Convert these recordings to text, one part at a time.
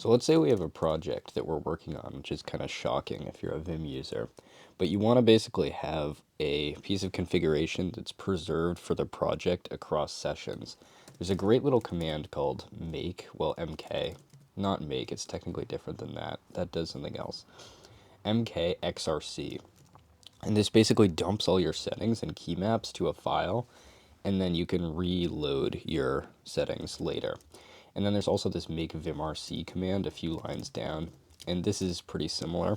So let's say we have a project that we're working on, which is kind of shocking if you're a Vim user, but you want to basically have a piece of configuration that's preserved for the project across sessions. There's a great little command called make, well, mk, not make, it's technically different than that. That does something else. mkxrc. And this basically dumps all your settings and key maps to a file, and then you can reload your settings later. And then there's also this make vimrc command a few lines down, and this is pretty similar,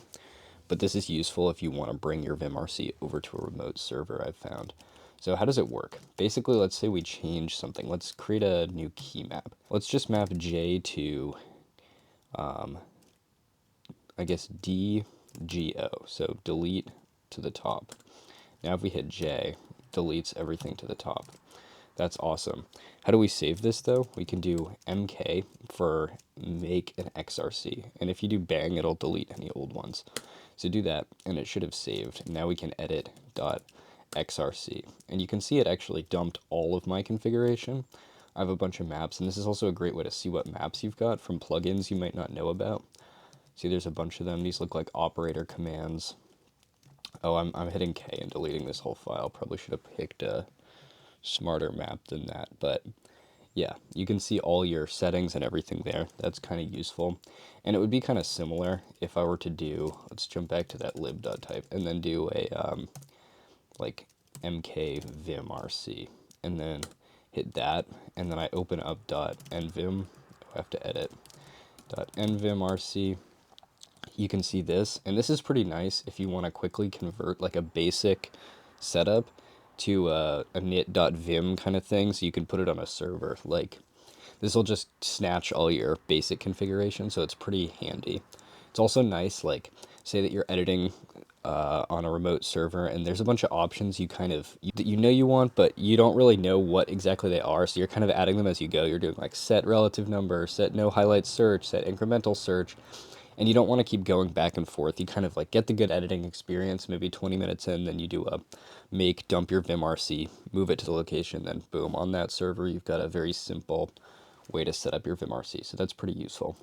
but this is useful if you want to bring your vimrc over to a remote server, I've found. So how does it work? Basically, let's say we change something. Let's create a new key map. Let's just map J to, I guess, DGO, so delete to the top. Now if we hit J, deletes everything to the top. That's awesome. How do we save this though? We can do mk for make an xrc, and if you do bang, it'll delete any old ones. So do that, and it should have saved. Now we can edit .xrc, and you can see it actually dumped all of my configuration. I have a bunch of maps, and this is also a great way to see what maps you've got from plugins you might not know about. See, there's a bunch of them. These look like operator commands. Oh, I'm hitting K and deleting this whole file. Probably should have picked a smarter map than that, but yeah, you can see all your settings and everything there. That's kind of useful. And it would be kind of similar if I were to do, let's jump back to that lib.type and then do a like mkvimrc, and then hit that, and then I open up .nvim. I have to edit .nvimrc. You can see this, and this is pretty nice if you want to quickly convert like a basic setup to a init.vim kind of thing, so you can put it on a server. Like, this will just snatch all your basic configuration, so it's pretty handy. It's also nice, like, say that you're editing on a remote server, and there's a bunch of options you kind of, that you know you want, but you don't really know what exactly they are, so you're kind of adding them as you go. You're doing like set relative number, set no highlight search, set incremental search, and you don't want to keep going back and forth. You kind of like get the good editing experience, maybe 20 minutes in, then you do a make, dump your vimrc, move it to the location, then boom, on that server, you've got a very simple way to set up your vimrc. So that's pretty useful.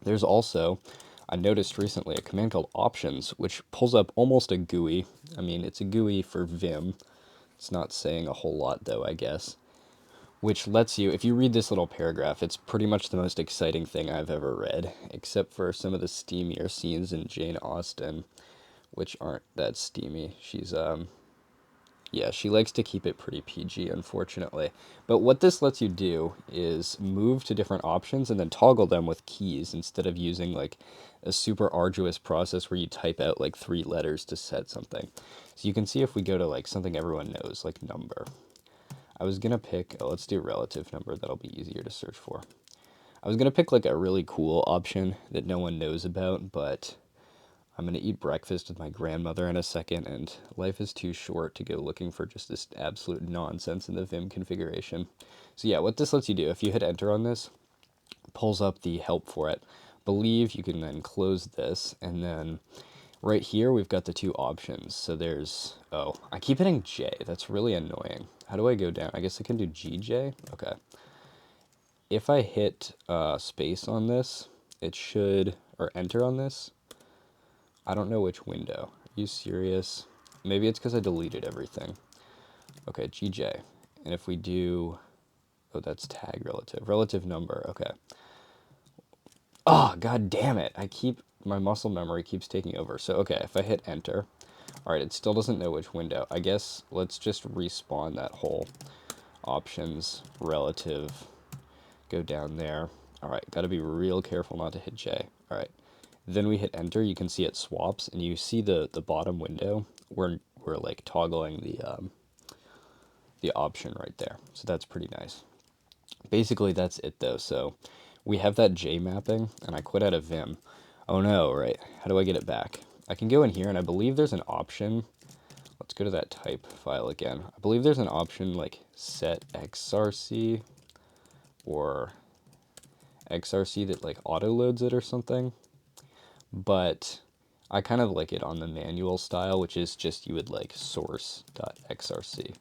There's also, I noticed recently, a command called options, which pulls up almost a GUI. I mean, it's a GUI for Vim. It's not saying a whole lot though, I guess. Which lets you, if you read this little paragraph, it's pretty much the most exciting thing I've ever read, except for some of the steamier scenes in Jane Austen, which aren't that steamy. She's, yeah, she likes to keep it pretty PG, unfortunately. But what this lets you do is move to different options and then toggle them with keys instead of using like a super arduous process where you type out like 3 letters to set something. So you can see if we go to like something everyone knows, like number. I was gonna pick, oh, let's do relative number, that'll be easier to search for. I was gonna pick like a really cool option that no one knows about, but I'm gonna eat breakfast with my grandmother in a second, and life is too short to go looking for just this absolute nonsense in the Vim configuration. So yeah, what this lets you do, if you hit enter on this, pulls up the help for it. Believe you can then close this, and then right here we've got the 2 options. So there's, oh, I keep hitting J, that's really annoying. How do I go down? I guess I can do GJ? Okay. If I hit space on this, it should, or enter on this, I don't know which window. Are you serious? Maybe it's because I deleted everything. Okay, GJ. And if we do, oh, that's tag relative. Relative number, okay. Oh, god damn it. My muscle memory keeps taking over. So, okay, if I hit enter, all right, it still doesn't know which window. I guess let's just respawn that whole options, relative, go down there. All right, got to be real careful not to hit J. All right, then we hit enter. You can see it swaps, and you see the bottom window. We're like toggling the option right there. So that's pretty nice. Basically, that's it though. So we have that J mapping, and I quit out of Vim. Oh no, right? How do I get it back? I can go in here, and I believe there's an option. Let's go to that type file again. I believe there's an option like set xrc or xrc that like auto loads it or something. But I kind of like it on the manual style, which is just you would like source.xrc,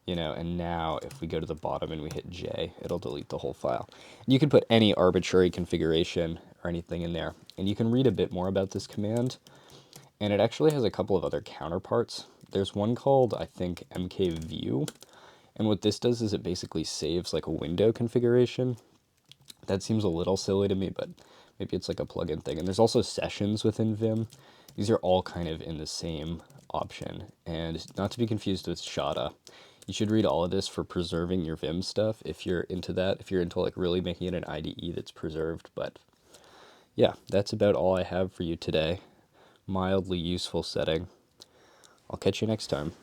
you know, and now if we go to the bottom and we hit J, it'll delete the whole file. You can put any arbitrary configuration or anything in there. And you can read a bit more about this command, and it actually has a couple of other counterparts. There's one called, I think, mkview, and what this does is it basically saves like a window configuration. That seems a little silly to me, but maybe it's like a plugin thing. And there's also sessions within Vim. These are all kind of in the same option, and not to be confused with Shada. You should read all of this for preserving your Vim stuff if you're into that, if you're into like really making it an IDE that's preserved. But yeah, that's about all I have for you today. Mildly useful setting. I'll catch you next time.